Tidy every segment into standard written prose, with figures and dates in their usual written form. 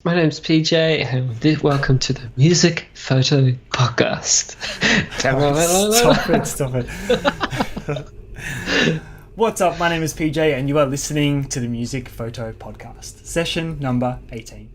My name's PJ, and welcome to the Music Photo Podcast. Stop it. What's up? My name is PJ, and you are listening to the Music Photo Podcast, session number 18.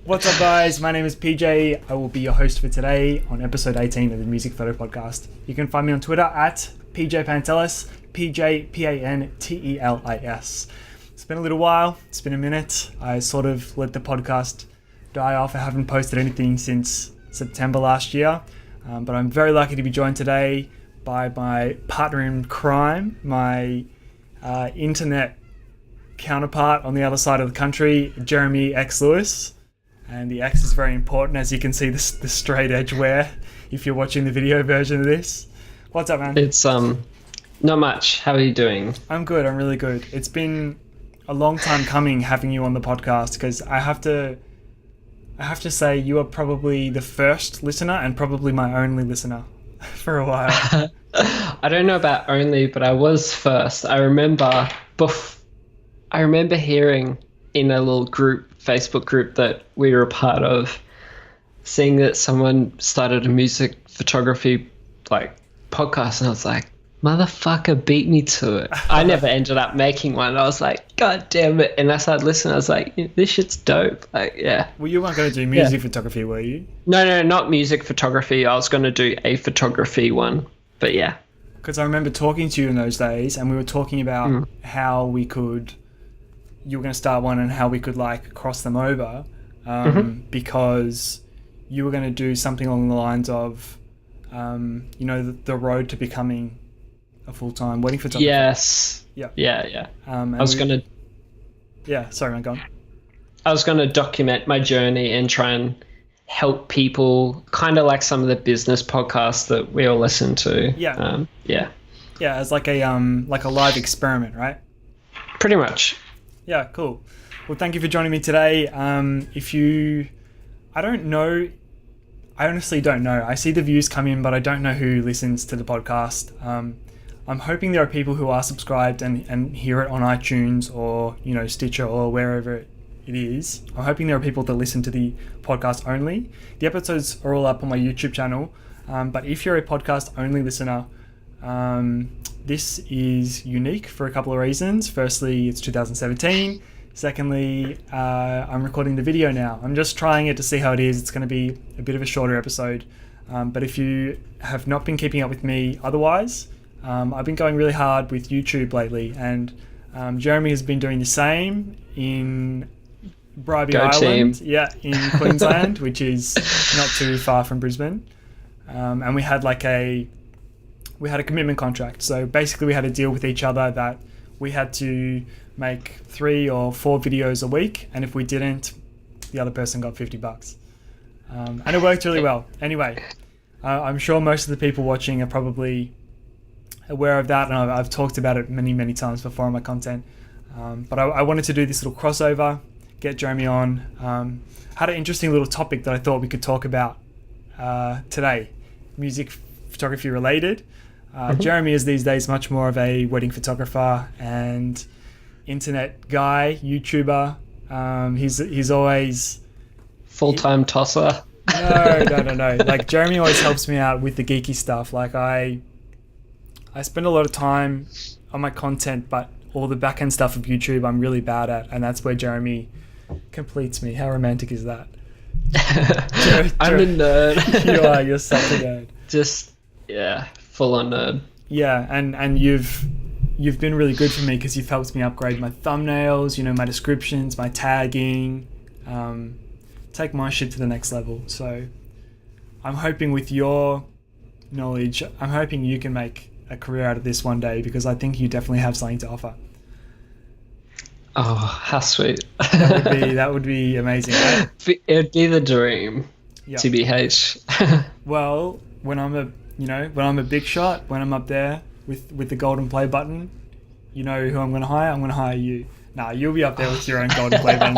What's up, guys? My name is PJ. I will be your host for today on episode 18 of the Music Photo Podcast. You can find me on Twitter at PJ Pantelis, PJ Pantelis. It's been a little while. It's been a minute. I sort of let the podcast die off. I haven't posted anything since September last year, but I'm very lucky to be joined today by my partner in crime, my internet counterpart on the other side of the country, JEREMYXLEWIS. And the X is very important, as you can see the straight edge wear if you're watching the video version of this. What's up, man? It's not much. How are you doing? I'm good. I'm really good. It's been a long time coming having you on the podcast, because I have to say you are probably the first listener and probably my only listener for a while. I don't know about only, but I was first. I remember hearing in a little Facebook group that we were a part of, seeing that someone started a music photography podcast, and I was like, motherfucker beat me to it. I never ended up making one. I was like, god damn it. And I started listening. I was like, this shit's dope. Yeah. Well, you weren't going to do music photography, were you? No, not music photography. I was going to do a photography one, but yeah. Because I remember talking to you in those days, and we were talking about how we could, you were going to start one and how we could cross them over, because you were going to do something along the lines of, the road to becoming a full-time wedding photographer. Yes. Yeah. Yeah. I was going to document my journey and try and help people, kind of like some of the business podcasts that we all listen to. Yeah. Yeah, as like a live experiment, right? Pretty much. Yeah, cool. Well, thank you for joining me today. I honestly don't know. I see the views come in, but I don't know who listens to the podcast. I'm hoping there are people who are subscribed and hear it on iTunes or, Stitcher or wherever it is. I'm hoping there are people that listen to the podcast only. The episodes are all up on my YouTube channel. But if you're a podcast only listener, this is unique for a couple of reasons. Firstly, it's 2017. Secondly, I'm recording the video now. I'm just trying it to see how it is. It's going to be a bit of a shorter episode. But if you have not been keeping up with me otherwise, I've been going really hard with YouTube lately. And Jeremy has been doing the same in Bribey Island. Team. Yeah, in Queensland, which is not too far from Brisbane. And we had a commitment contract. So basically we had a deal with each other that we had to make 3 or 4 videos a week, and if we didn't, the other person got $50. And it worked really well. Anyway, I'm sure most of the people watching are probably aware of that, and I've talked about it many, many times before on my content. But I wanted to do this little crossover, get Jeremy on. Had an interesting little topic that I thought we could talk about today, music photography related. Jeremy is these days much more of a wedding photographer and internet guy, YouTuber. He's always full-time tosser. No. Jeremy always helps me out with the geeky stuff. I spend a lot of time on my content, but all the back-end stuff of YouTube I'm really bad at, and that's where Jeremy completes me. How romantic is that? I'm a nerd. You are. You're such a nerd. Just, full on nerd. Yeah, and you've been really good for me because you've helped me upgrade my thumbnails, my descriptions, my tagging, take my shit to the next level. So I'm hoping with your knowledge, I'm hoping you can make a career out of this one day, because I think you definitely have something to offer. Oh, how sweet. That would be amazing, right? It'd be the dream, TBH. Well, when I'm a big shot, when I'm up there with the golden play button, you know who I'm going to hire? I'm going to hire you. Nah, you'll be up there with your own golden play button.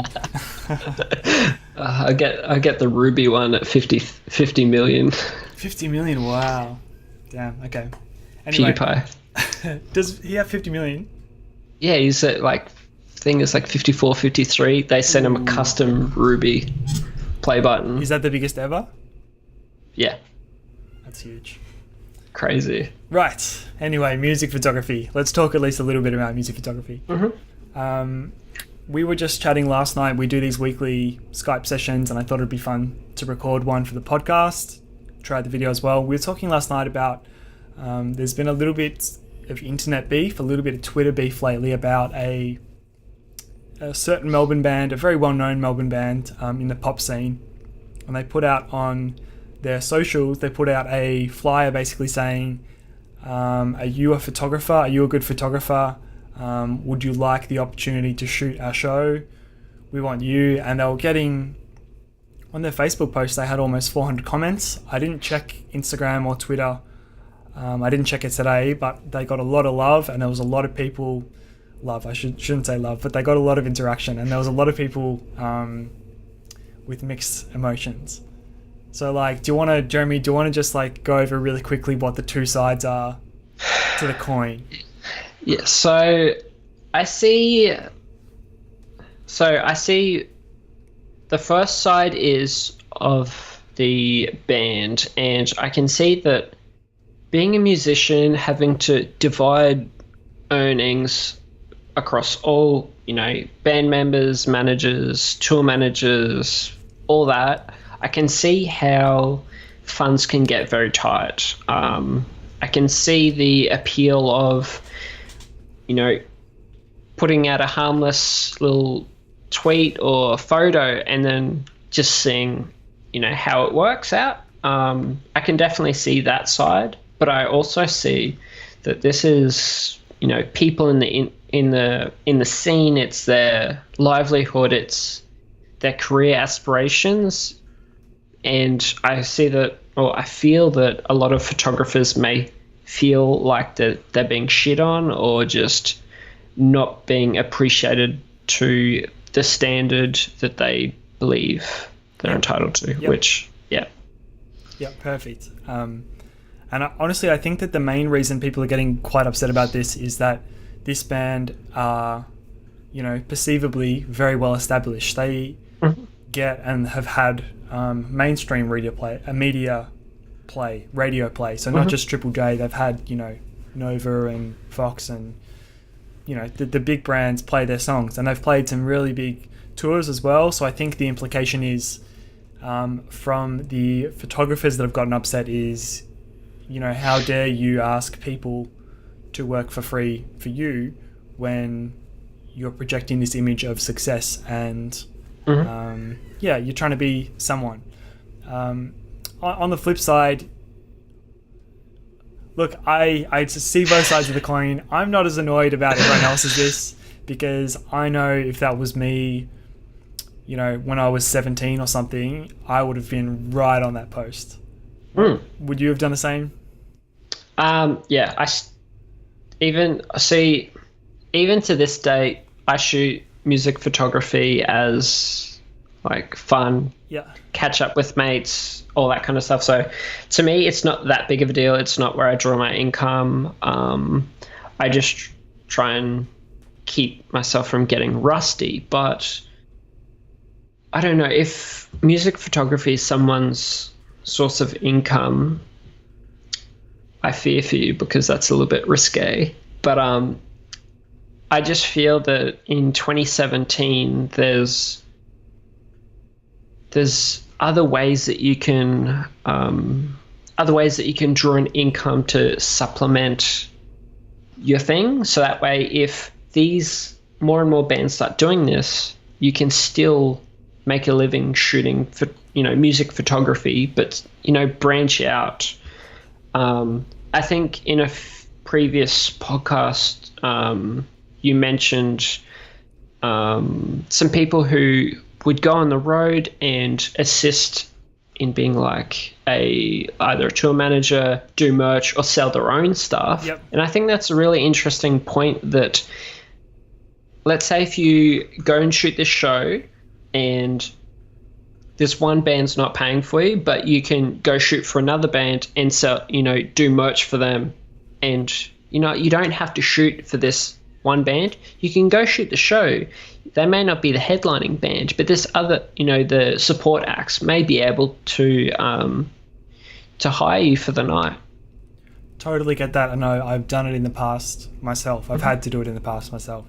I get the Ruby one at 50 million. 50 million, wow. Damn, okay. Anyway, PewDiePie. Does he have 50 million? Yeah, he's at like, I think it's like 54, 53. They sent him a custom Ruby play button. Is that the biggest ever? Yeah. That's huge. Crazy. Right. Anyway, music photography. Let's talk at least a little bit about music photography. We were just chatting last night. We do these weekly Skype sessions, and I thought it'd be fun to record one for the podcast. Tried the video as well. We were talking last night about there's been a little bit of internet beef, a little bit of Twitter beef lately about a certain Melbourne band, a very well-known Melbourne band in the pop scene. And they put out on their socials, they put out a flyer basically saying, are you a photographer? Are you a good photographer? Would you like the opportunity to shoot our show? We want you. And they were getting, on their Facebook post, they had almost 400 comments. I didn't check Instagram or Twitter. I didn't check it today, but they got a lot of love, and there was a lot of people, I shouldn't say love, but they got a lot of interaction, and there was a lot of people with mixed emotions. So like, Jeremy, do you want to just like go over really quickly what the two sides are to the coin? Yeah, so I see the first side is of the band, and I can see that being a musician, having to divide earnings across all, band members, managers, tour managers, all that, I can see how funds can get very tight. I can see the appeal of, putting out a harmless little tweet or photo and then just seeing, how it works out. I can definitely see that side, but I also see that this is, people in the scene. It's their livelihood. It's their career aspirations. And I see that, or I feel that a lot of photographers may feel like they're being shit on or just not being appreciated to the standard that they believe they're entitled to, which, yeah. Yeah, perfect. And honestly, I think that the main reason people are getting quite upset about this is that this band are, perceivably very well established. They get and have had mainstream radio play. So not just Triple J. They've had, Nova and Fox and, the big brands play their songs, and they've played some really big tours as well. So I think the implication is from the photographers that have gotten upset is, how dare you ask people to work for free for you when you're projecting this image of success and you're trying to be someone. On the flip side, look, I see both sides of the coin. I'm not as annoyed about everyone else as this, because I know if that was me, when I was 17 or something, I would have been right on that post. Would you have done the same? Yeah, even to this day, I shoot music photography as like fun, catch up with mates, all that kind of stuff. So to me, it's not that big of a deal. It's not where I draw my income. I just try and keep myself from getting rusty. But I don't know, if music photography is someone's source of income, I fear for you, because that's a little bit risque. But I just feel that in 2017, there's other ways that you can draw an income to supplement your thing. So that way, if these more and more bands start doing this, you can still make a living shooting for music photography, but branch out. I think in a previous podcast, you mentioned some people who would go on the road and assist in being like either a tour manager, do merch, or sell their own stuff. Yep. And I think that's a really interesting point, that let's say if you go and shoot this show and this one band's not paying for you, but you can go shoot for another band and sell, do merch for them. And, you don't have to shoot for this one band. You can go shoot the show. They may not be the headlining band, but this other, the support acts may be able to hire you for the night. Totally get that. I know I've done it in the past myself. I've had to do it in the past myself.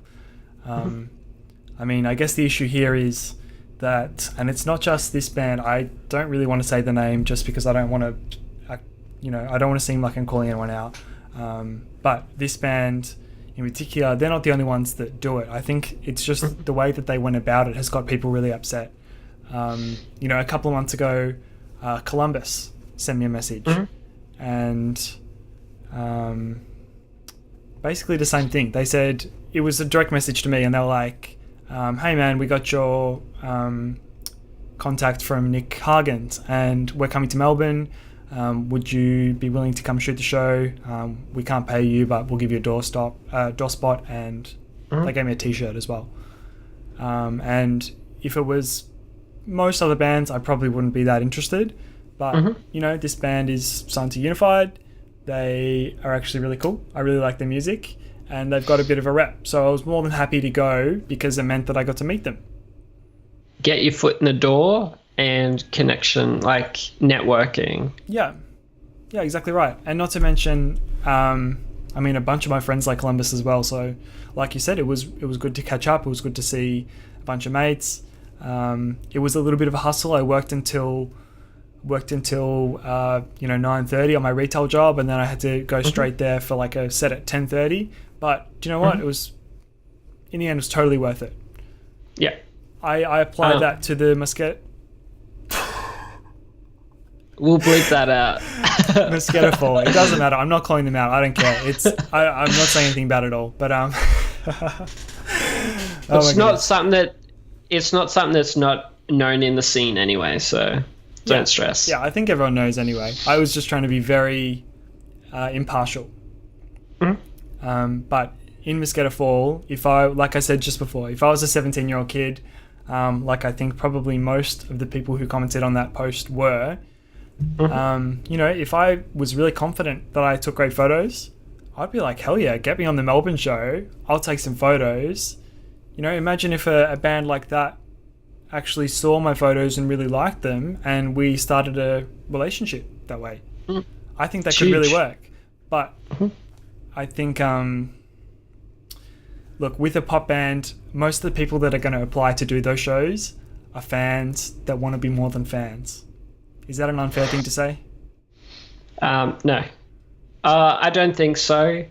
I mean, I guess the issue here is that, and it's not just this band. I don't really want to say the name just because I don't want to, I don't want to seem like I'm calling anyone out. But this band in particular, they're not the only ones that do it. I think it's just the way that they went about it has got people really upset. A couple of months ago, Columbus sent me a message, and basically the same thing. They said, it was a direct message to me, and they were like, hey man, we got your contact from Nick Hargens, and we're coming to Melbourne. Would you be willing to come shoot the show? We can't pay you, but we'll give you a door spot, and they gave me a t-shirt as well. And if it was most other bands, I probably wouldn't be that interested. But, this band is signed to Unified. They are actually really cool. I really like their music, and they've got a bit of a rep. So I was more than happy to go because it meant that I got to meet them. Get your foot in the door and connection, like networking. Yeah, exactly right. And not to mention, a bunch of my friends like Columbus as well. So like you said, it was good to catch up. It was good to see a bunch of mates. It was a little bit of a hustle. I worked until 9:30 on my retail job, and then I had to go straight there for like a set at 10:30. But do you know what? It was, in the end, it was totally worth it. Yeah. I applied that to the Mosquito. We'll bleep that out. Mosquito Fall. It doesn't matter. I'm not calling them out. I don't care. I'm not saying anything bad at all. But it's not something that's not known in the scene anyway. So don't stress. Yeah, I think everyone knows anyway. I was just trying to be very impartial. But in Mosquito Fall, like I said just before, if I was a 17-year-old kid, like I think probably most of the people who commented on that post were, if I was really confident that I took great photos, I'd be like, hell yeah, get me on the Melbourne show. I'll take some photos. Imagine if a band like that actually saw my photos and really liked them, and we started a relationship that way. I think that could really work. But I think, look, with a pop band, most of the people that are going to apply to do those shows are fans that want to be more than fans. Is that an unfair thing to say? No. I don't think so.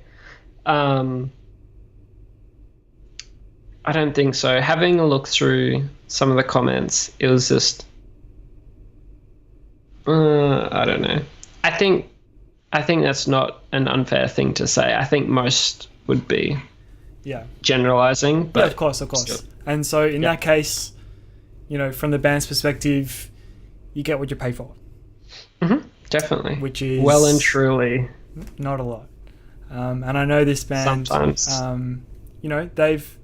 I don't think so. Having a look through some of the comments, it was just, I don't know. I think that's not an unfair thing to say. I think most would be generalizing. But of course. Still. And so in that case, from the band's perspective, you get what you pay for. Definitely. Which is well and truly not a lot. And I know this band, sometimes, they've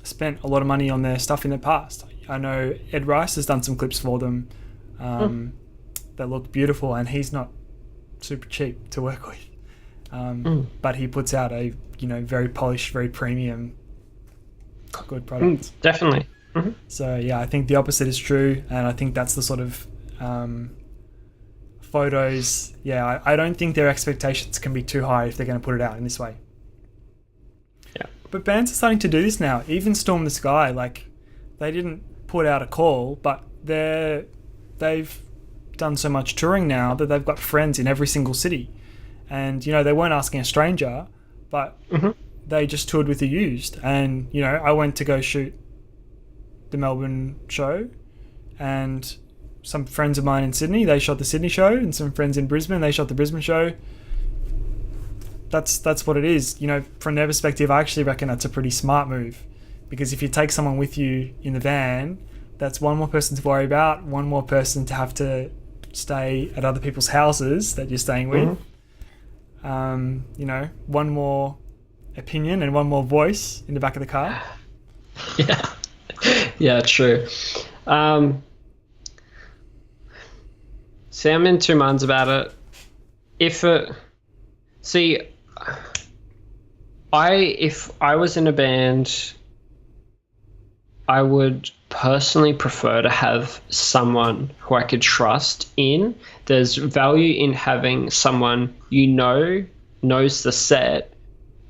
spent a lot of money on their stuff in the past. I know Ed Rice has done some clips for them that look beautiful, and he's not super cheap to work with. But he puts out a very polished, very premium, good product. Definitely. So yeah, I think the opposite is true, and I think that's the sort of photos. Yeah, I don't think their expectations can be too high if they're going to put it out in this way. Yeah. But bands are starting to do this now. Even Storm the Sky, like, they didn't put out a call, but they've done so much touring now that they've got friends in every single city. And, they weren't asking a stranger, but they just toured with the Used. And, I went to go shoot the Melbourne show, and some friends of mine in Sydney, they shot the Sydney show, and some friends in Brisbane, they shot the Brisbane show. That's what it is. From their perspective, I actually reckon that's a pretty smart move, because if you take someone with you in the van, that's one more person to worry about, one more person to have to stay at other people's houses that you're staying with. One more opinion and one more voice in the back of the car. Yeah, true. See, I'm in two minds about it. If I was in a band, I would personally prefer to have someone who I could trust in. There's value in having someone knows the set,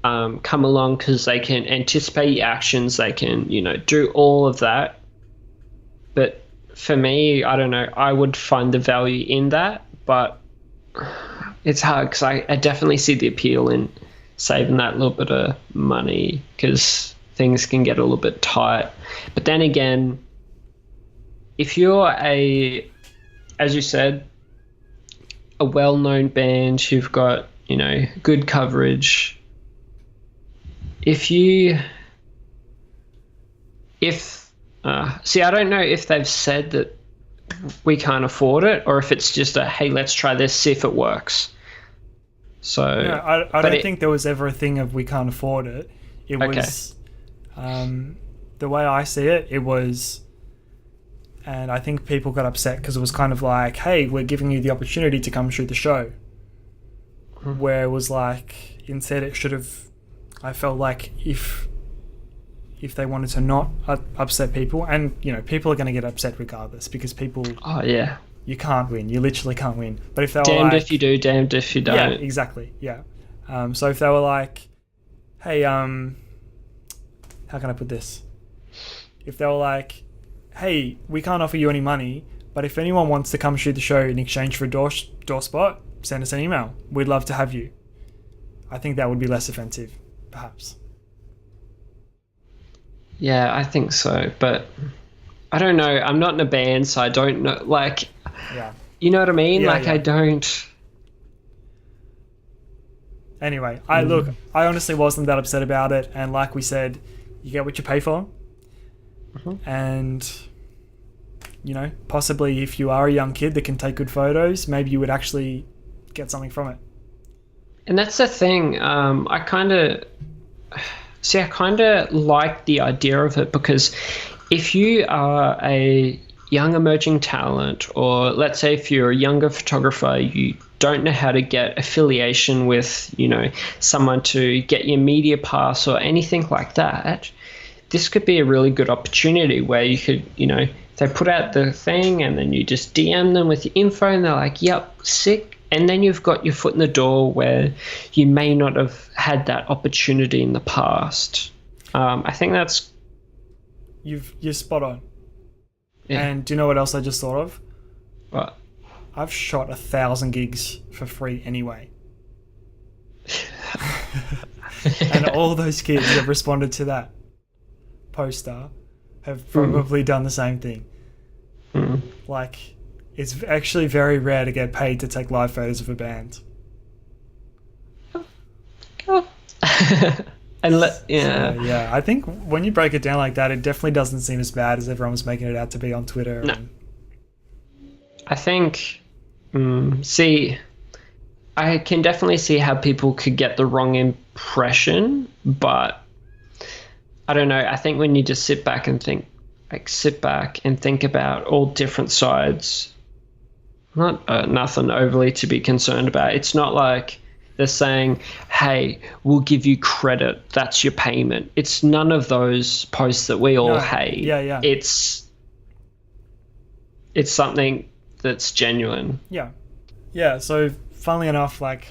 come along because they can anticipate your actions, they can, do all of that. But for me, I don't know, I would find the value in that, but it's hard because I definitely see the appeal in saving that little bit of money because things can get a little bit tight. But then again, if you're as you said, a well-known band, you've got, good coverage. See, I don't know if they've said that we can't afford it or if it's just hey, let's try this, see if it works. So no, I don't think there was ever a thing of we can't afford it. It was, the way I see it, it was, and I think people got upset because it was kind of like, hey, we're giving you the opportunity to come shoot the show. Mm-hmm. Where it was like, instead it should have, I felt like if they wanted to not upset people, and, people are going to get upset regardless because people... Oh, yeah. You can't win. You literally can't win. But if they were damned if you do, damned if you don't. Yeah, exactly. Yeah. So if they were like, hey, how can I put this? If they were like, hey, we can't offer you any money, but if anyone wants to come shoot the show in exchange for a door spot, send us an email. We'd love to have you. I think that would be less offensive, perhaps. Yeah, I think so. But I don't know. I'm not in a band, so I don't know. Like, yeah. You know what I mean? Yeah, I don't... Anyway, I honestly wasn't that upset about it. And like we said, you get what you pay for. Mm-hmm. And, possibly if you are a young kid that can take good photos, maybe you would actually get something from it. And that's the thing. I kind of like the idea of it because if you are a young emerging talent, or let's say if you're a younger photographer, you don't know how to get affiliation with, someone to get your media pass or anything like that, this could be a really good opportunity where you could, they put out the thing and then you just DM them with your info and they're like, yep, sick. And then you've got your foot in the door where you may not have had that opportunity in the past. I think that's... You're spot on. Yeah. And do you know what else I just thought of? What? I've shot 1,000 gigs for free anyway. And all those kids that have responded to that poster have probably done the same thing. Mm. Like, it's actually very rare to get paid to take live photos of a band. Yeah, I think when you break it down like that, it definitely doesn't seem as bad as everyone was making it out to be on Twitter. No. I think, I can definitely see how people could get the wrong impression, but I don't know. I think when you just sit back and think about all different sides, nothing overly to be concerned about. It's not like they're saying, hey, we'll give you credit, that's your payment. It's none of those posts that we all hate. Yeah. It's something that's genuine. Yeah, so funnily enough, like,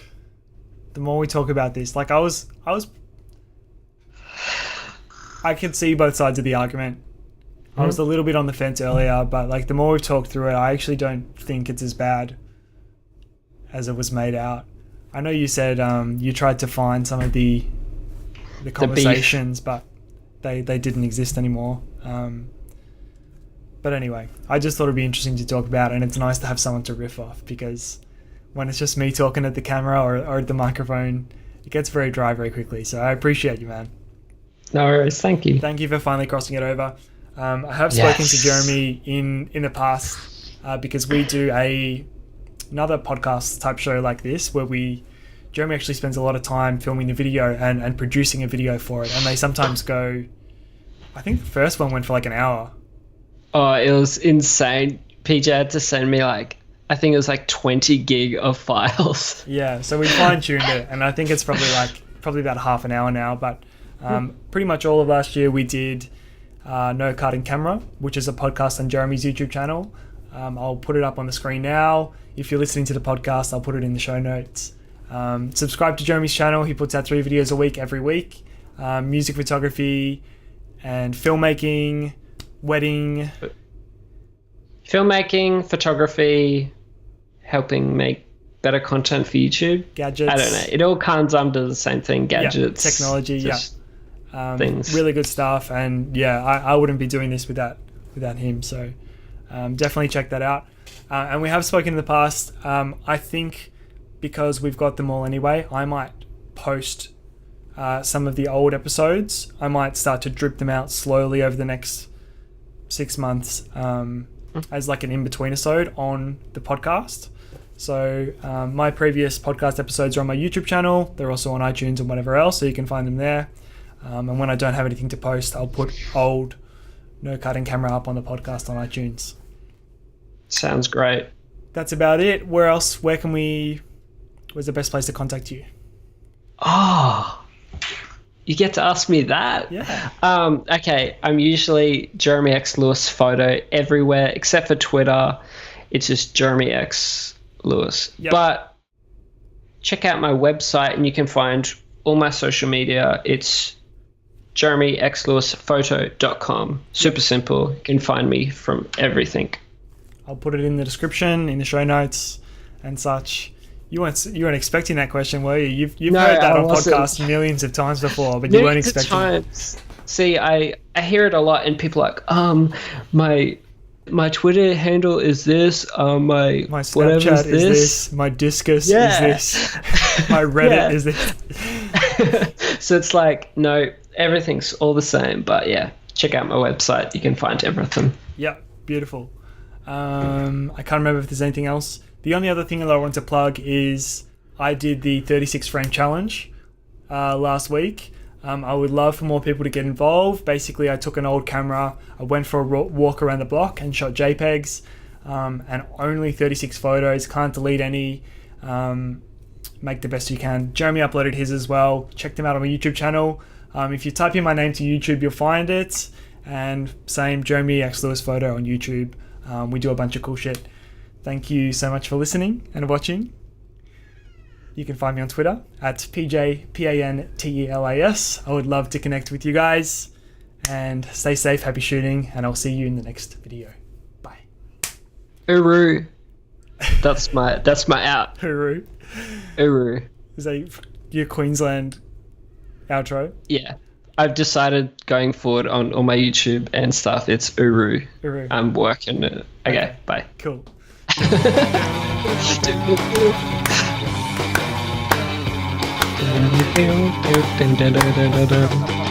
the more we talk about this, like, I could see both sides of the argument. I was a little bit on the fence earlier, but like the more we've talked through it, I actually don't think it's as bad as it was made out. I know you said you tried to find some of the conversations, but they didn't exist anymore. But anyway, I just thought it'd be interesting to talk about, and it's nice to have someone to riff off, because when it's just me talking at the camera or at the microphone, it gets very dry very quickly. So I appreciate you, man. No worries. Thank you. Thank you for finally crossing it over. I have spoken to Jeremy in the past because we do another podcast type show like this where Jeremy actually spends a lot of time filming the video and producing a video for it, and they sometimes go, I think the first one went for like an hour. Oh, it was insane. PJ had to send me like I think it was like 20 gig of files. Yeah, so we fine-tuned it, and I think it's probably about half an hour now, but pretty much all of last year we did No Carding Camera, which is a podcast on Jeremy's YouTube channel. I'll put it up on the screen now. If you're listening to the podcast, I'll put it in the show notes. Subscribe to Jeremy's channel. He puts out 3 videos a week every week. Music photography and filmmaking, wedding. Filmmaking, photography, helping make better content for YouTube. Gadgets. I don't know. It all comes under the same thing. Gadgets. Yeah, technology, things. Really good stuff. And yeah, I wouldn't be doing this without him. So definitely check that out. And we have spoken in the past. I think because we've got them all anyway, I might post some of the old episodes. I might start to drip them out slowly over the next 6 months as like an in-between episode on the podcast. So my previous podcast episodes are on my YouTube channel. They're also on iTunes and whatever else, so you can find them there. And when I don't have anything to post, I'll put old No Cutting Camera up on the podcast on iTunes. Sounds great. That's about it. Where's the best place to contact you? Oh, you get to ask me that? Yeah. Okay, I'm usually Jeremy X Lewis photo everywhere except for Twitter. It's just Jeremy X Lewis. Yep. But check out my website and you can find all my social media. It's jeremyxlewisphoto.com. Super simple. You can find me from everything. I'll put it in the description, in the show notes and such. You weren't expecting that question, were you? You've heard that on podcasts millions of times before, but you weren't expecting it. See, I hear it a lot and people are like, my Twitter handle is this, my Snapchat is this, my Discus is this, my Reddit is this. So it's like, no, everything's all the same, but yeah, check out my website. You can find everything. Yeah, beautiful. I can't remember if there's anything else. The only other thing that I want to plug is I did the 36 frame challenge last week. I would love for more people to get involved. Basically, I took an old camera, I went for a walk around the block and shot JPEGs, and only 36 photos, can't delete any. Make the best you can. Jeremy uploaded his as well. Check them out on my YouTube channel. If you type in my name to YouTube, you'll find it. And same, Jeremy X Lewis Photo on YouTube. We do a bunch of cool shit. Thank you so much for listening and watching. You can find me on Twitter at PJPantelis. I would love to connect with you guys. And stay safe, happy shooting, and I'll see you in the next video. Bye. Uru. That's my out. Uru. Uru. Is that your Queensland outro? Yeah. I've decided going forward on all my YouTube and stuff, it's Uru. Uru. I'm working it. Okay, bye. Cool. Dun, dun, dun, dun, dun, dun, dun.